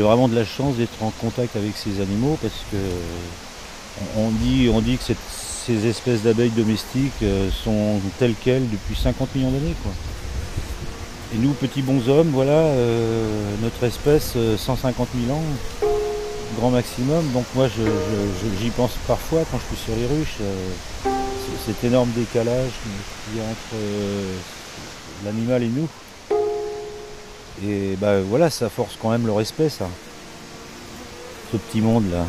j'ai vraiment de la chance d'être en contact avec ces animaux parce que on dit que ces espèces d'abeilles domestiques sont telles quelles depuis 50 millions d'années, quoi. Et nous, petits bonshommes, voilà, notre espèce, 150 000 ans, grand maximum. Donc moi, j'y pense parfois quand je suis sur les ruches. Cet énorme décalage qu'il y a entre l'animal et nous. Et bah voilà, ça force quand même le respect, ça. Ce petit monde-là.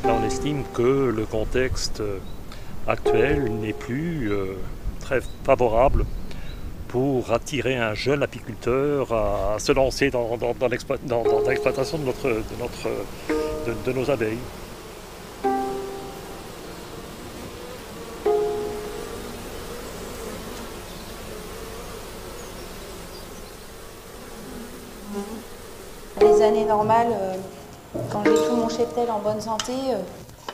On estime que le contexte actuel n'est plus très favorable pour attirer un jeune apiculteur à se lancer dans l'exploitation de nos abeilles. Les années normales, quand j'ai tout mon cheptel en bonne santé,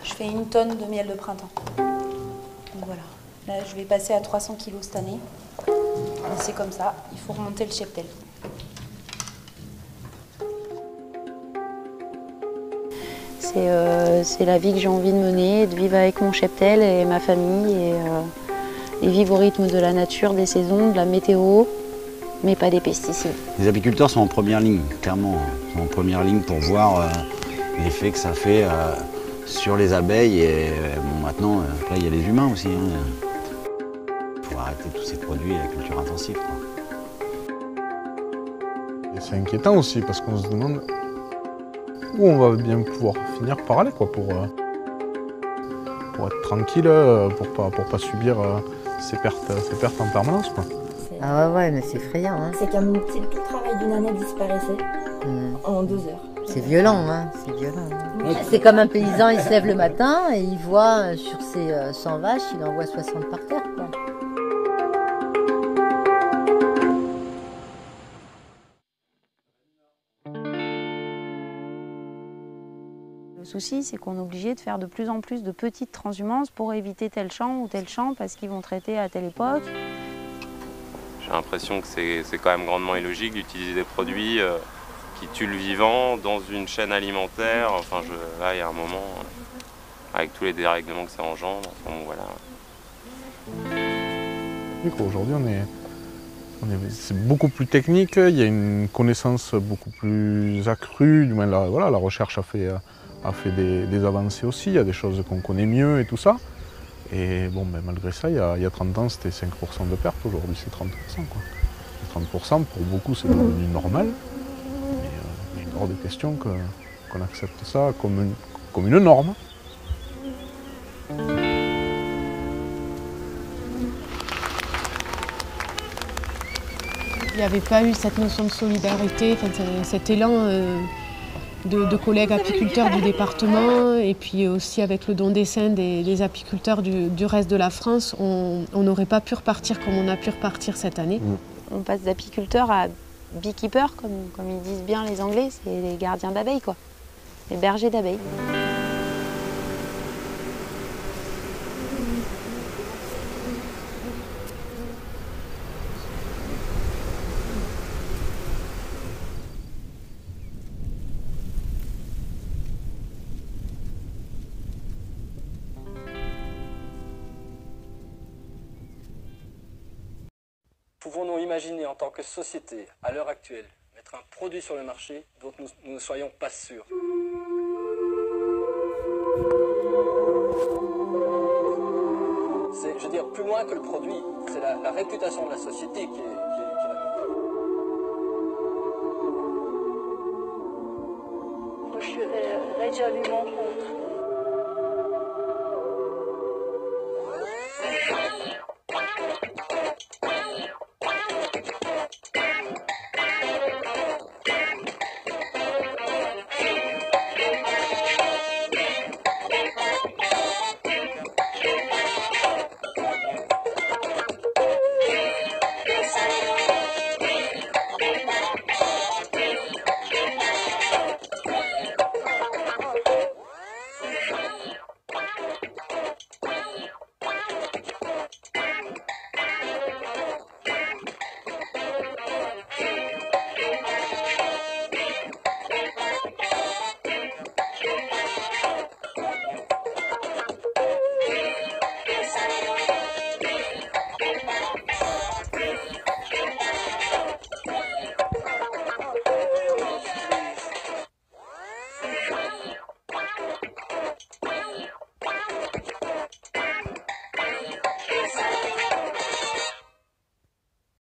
je fais 1 tonne de miel de printemps. Donc voilà. Là, je vais passer à 300 kg cette année. Et c'est comme ça, il faut remonter le cheptel. C'est la vie que j'ai envie de mener, de vivre avec mon cheptel et ma famille et vivre au rythme de la nature, des saisons, de la météo, mais pas des pesticides. Les apiculteurs sont en première ligne, clairement. Ils sont en première ligne pour voir l'effet que ça fait sur les abeilles. Et bon, maintenant, là, il y a les humains aussi. Il faut arrêter tous ces produits et la culture intensive, quoi. C'est inquiétant aussi parce qu'on se demande où on va bien pouvoir finir par aller, quoi, pour être tranquille, pour pas subir ces pertes en permanence, quoi. Ah ouais, mais c'est effrayant. Hein. C'est comme si tout le travail d'une année disparaissait en 2 heures. C'est violent, hein. C'est violent. Hein. C'est comme un paysan, il se lève le matin et il voit sur ses 100 vaches, il en voit 60 par terre, quoi. Le souci, c'est qu'on est obligé de faire de plus en plus de petites transhumances pour éviter tel champ ou tel champ parce qu'ils vont traiter à telle époque. J'ai l'impression que c'est quand même grandement illogique d'utiliser des produits qui tuent le vivant dans une chaîne alimentaire. Enfin, là, il y a un moment, avec tous les dérèglements que ça engendre, enfin, bon, voilà. Aujourd'hui, c'est beaucoup plus technique, il y a une connaissance beaucoup plus accrue, du moins la recherche a fait des avancées aussi, il y a des choses qu'on connaît mieux et tout ça. Et bon, ben, malgré ça, il y a 30 ans, c'était 5% de perte, aujourd'hui c'est 30%, quoi. Et 30%, pour beaucoup, c'est devenu normal, mais il est hors de question qu'on accepte ça comme une norme. Il n'y avait pas eu cette notion de solidarité, cet élan de collègues apiculteurs du département et puis aussi avec le don d'essaim des apiculteurs du reste de la France, on n'aurait pas pu repartir comme on a pu repartir cette année. On passe d'apiculteurs à beekeepers, comme ils disent bien les Anglais, c'est les gardiens d'abeilles, quoi. Les bergers d'abeilles. Pouvons-nous imaginer en tant que société, à l'heure actuelle, mettre un produit sur le marché dont nous ne soyons pas sûrs? C'est, je veux dire, plus loin que le produit, c'est la réputation de la société qui est Je suis résolument contre.